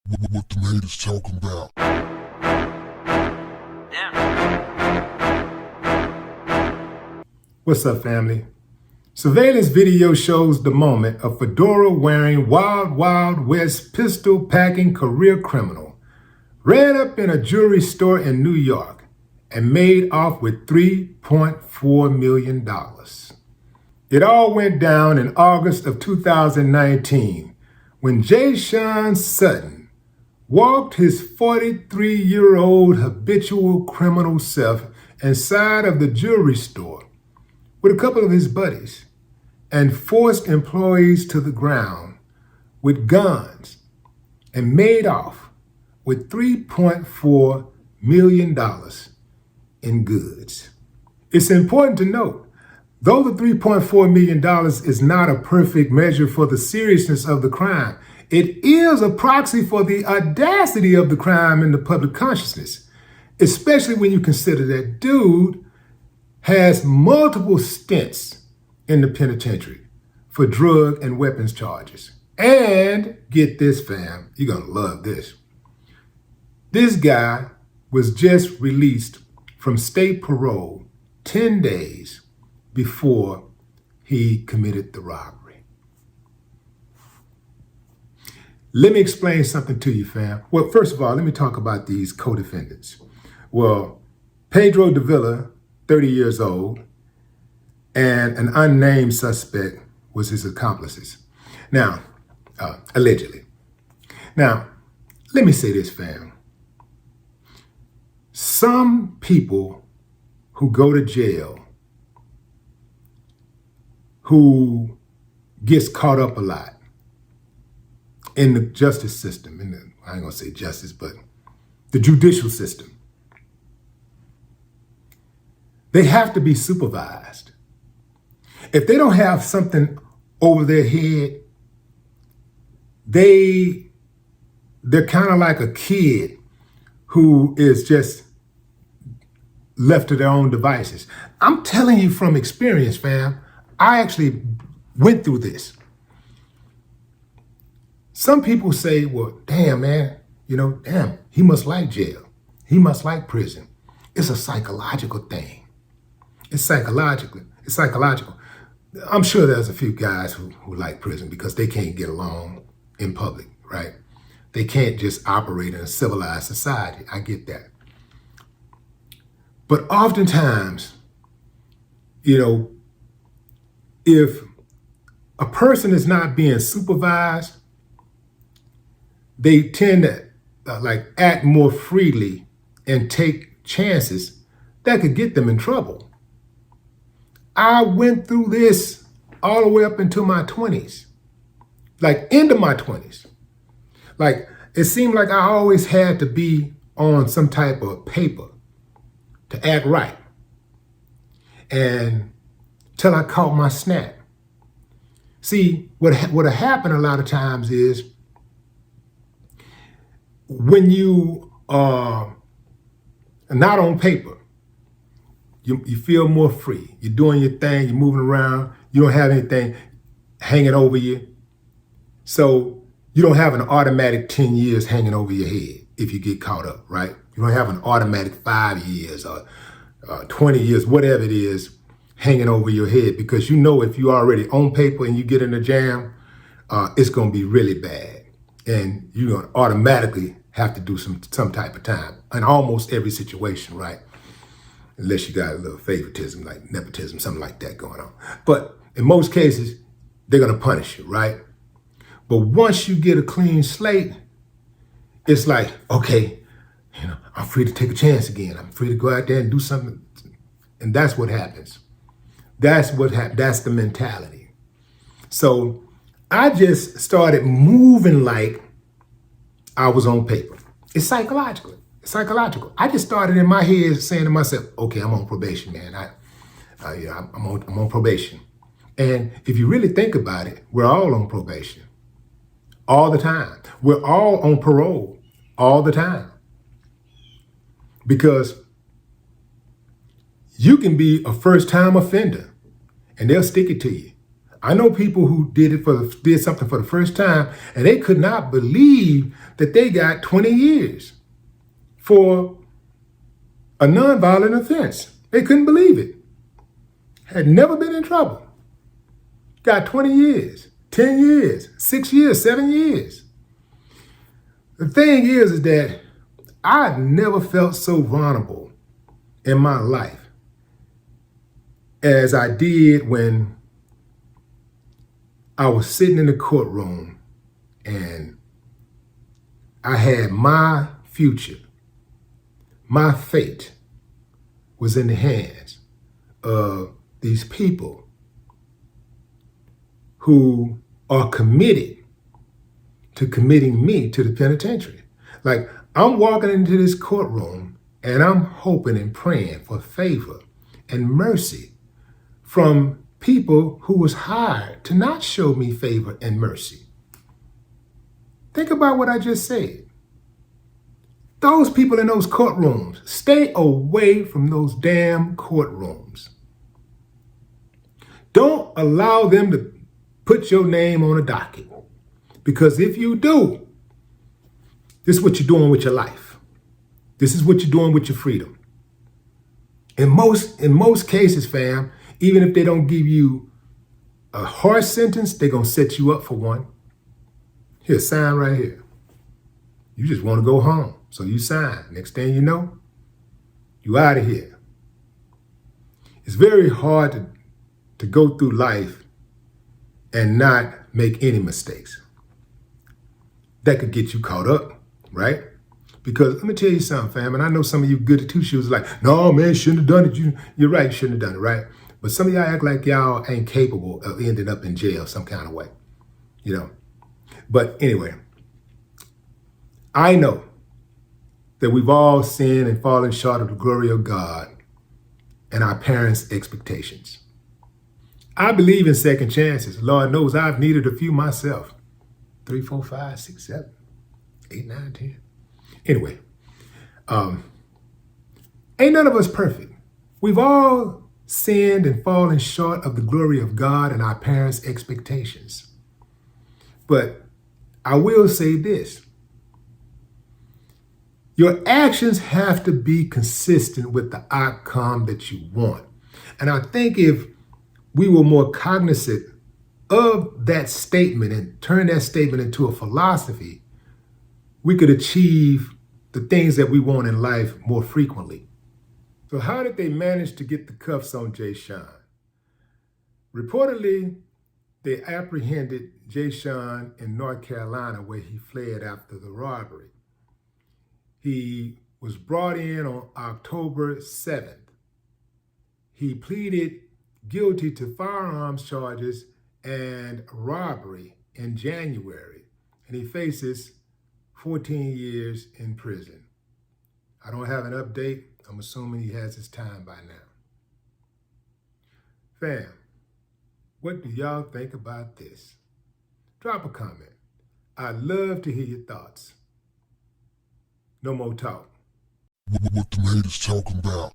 What the haters talking about? What's up, family? Surveillance video shows the moment a fedora-wearing Wild West pistol-packing career criminal ran up in a jewelry store in New York and made off with $3.4 million. It all went down in August of 2019 when Jay Sean Sutton walked his 43-year-old habitual criminal self inside of the jewelry store with a couple of his buddies and forced employees to the ground with guns and made off with $3.4 million in goods. It's important to note, though the $3.4 million is not a perfect measure for the seriousness of the crime, it is a proxy for the audacity of the crime in the public consciousness, especially when you consider that dude has multiple stints in the penitentiary for drug and weapons charges. And get this, fam, you're gonna love this. This guy was just released from state parole 10 days before he committed the robbery. Let me explain something to you, fam. Well, first of all, let me talk about these co-defendants. Well, Pedro Davila, 30 years old, and an unnamed suspect was his accomplices. Now, allegedly. Now, let me say this, fam. Some people who go to jail, who gets caught up a lot in the justice system, I ain't gonna say justice, but the judicial system, they have to be supervised. If they don't have something over their head, they're kind of like a kid who is just left to their own devices. I'm telling you from experience, fam. I actually went through this. Some people say, well, damn, man, damn, he must like jail. He must like prison. It's a psychological thing. It's psychological. I'm sure there's a few guys who like prison because they can't get along in public, right? They can't just operate in a civilized society. I get that. But oftentimes, if a person is not being supervised, they tend to act more freely and take chances that could get them in trouble. I went through this all the way up into my 20s, into my 20s. It seemed like I always had to be on some type of paper to act right. And till I caught my snap. See, what happened a lot of times is when you are not on paper, you feel more free. You're doing your thing, you're moving around, you don't have anything hanging over you. So you don't have an automatic 10 years hanging over your head if you get caught up, right? You don't have an automatic 5 years or 20 years, whatever it is, hanging over your head, because if you're already on paper and you get in a jam, it's gonna be really bad. And you're gonna automatically have to do some type of time in almost every situation, right? Unless you got a little favoritism, like nepotism, something like that going on. But in most cases, they're gonna punish you, right? But once you get a clean slate, it's like, okay, I'm free to take a chance again. I'm free to go out there and do something. And that's what happens. That's the mentality. So I just started moving like I was on paper. It's psychological. I just started in my head saying to myself, okay, I'm on probation, man. I'm on probation. And if you really think about it, we're all on probation all the time. We're all on parole all the time. Because you can be a first-time offender and they'll stick it to you. I know people who did something for the first time, and they could not believe that they got 20 years for a nonviolent offense. They couldn't believe it. Had never been in trouble. Got 20 years, 10 years, 6 years, 7 years. The thing is that I've never felt so vulnerable in my life as I did when I was sitting in the courtroom and I had my future, my fate was in the hands of these people who are committed to committing me to the penitentiary. Like, I'm walking into this courtroom and I'm hoping and praying for favor and mercy from people who was hired to not show me favor and mercy. Think about what I just said. Those people in those courtrooms, stay away from those damn courtrooms. Don't allow them to put your name on a docket. Because if you do, this is what you're doing with your life. This is what you're doing with your freedom. In most cases, fam, even if they don't give you a harsh sentence, they're going to set you up for one. Here, sign right here. You just want to go home, so you sign. Next thing you know, you out of here. It's very hard to go through life and not make any mistakes. That could get you caught up, right? Because let me tell you something, fam, and I know some of you good at two shoes like, no, man, shouldn't have done it. You're right, you shouldn't have done it, right? But some of y'all act like y'all ain't capable of ending up in jail some kind of way, you know? But anyway, I know that we've all sinned and fallen short of the glory of God and our parents' expectations. I believe in second chances. Lord knows I've needed a few myself. 3, 4, 5, 6, 7, 8, 9, 10. Anyway, ain't none of us perfect. We've all sinned and fallen short of the glory of God and our parents' expectations. But I will say this. Your actions have to be consistent with the outcome that you want. And I think if we were more cognizant of that statement and turn that statement into a philosophy, we could achieve the things that we want in life more frequently. So how did they manage to get the cuffs on Jay Sean? Reportedly, they apprehended Jay Sean in North Carolina where he fled after the robbery. He was brought in on October 7th. He pleaded guilty to firearms charges and robbery in January, and he faces 14 years in prison. I don't have an update. I'm assuming he has his time by now. Fam, what do y'all think about this? Drop a comment. I'd love to hear your thoughts. No more talk. What the haters talking about?